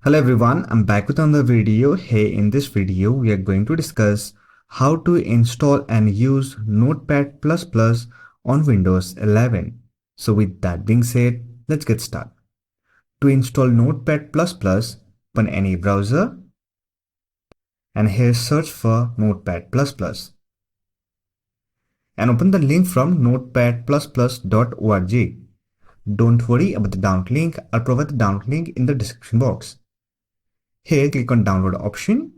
Hello everyone, I'm back with another video. Hey, in this video, we are going to discuss how to install and use Notepad++ on Windows 11. So with that being said, let's get started. To install Notepad++, open any browser and here search for Notepad++ and open the link from notepad++.org. Don't worry about the download link, I'll provide the download link in the description box. Here click on download option.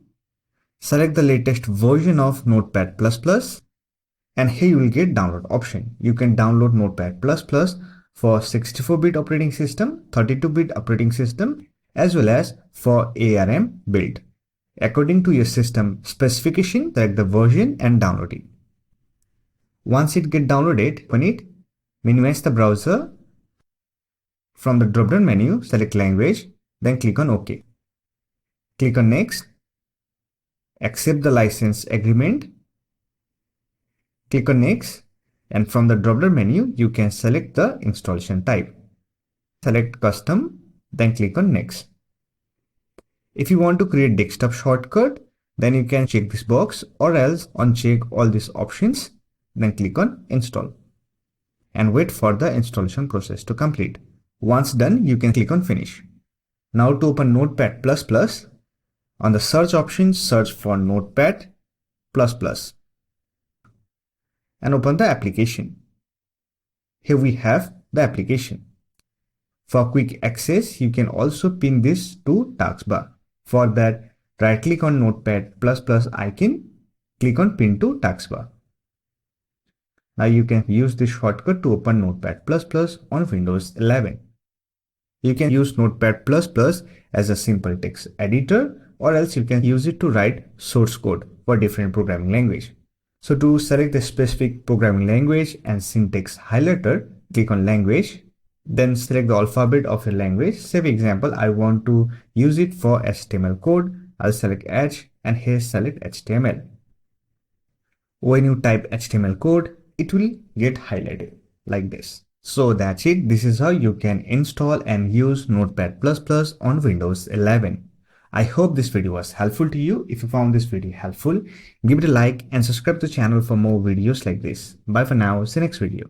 Select the latest version of Notepad++ and here you will get download option. You can download Notepad++ for 64-bit operating system, 32-bit operating system as well as for ARM build. According to your system specification, select the version and download it. Once it gets downloaded, open it, minimize the browser. From the drop-down menu, select language, then click on OK. Click on next. Accept the license agreement. Click on next and from the drop-down menu you can select the installation type. Select custom, then click on next. If you want to create desktop shortcut, then you can check this box or else uncheck all these options, then click on install and wait for the installation process to complete. Once done, you can click on finish. Now to open Notepad++, on the search option, search for Notepad++ and open the application. Here we have the application. For quick access, you can also pin this to taskbar. For that, right click on Notepad++ icon, click on pin to taskbar. Now you can use this shortcut to open Notepad++ on Windows 11. You can use Notepad++ as a simple text editor or else you can use it to write source code for different programming language. So to select the specific programming language and syntax highlighter, click on language, then select the alphabet of your language. Say for example, I want to use it for HTML code. I'll select H and here select HTML. When you type HTML code, it will get highlighted like this. So that's it. This is how you can install and use Notepad++ on Windows 11. I hope this video was helpful to you. If you found this video helpful, give it a like and subscribe to the channel for more videos like this. Bye for now. See you next video.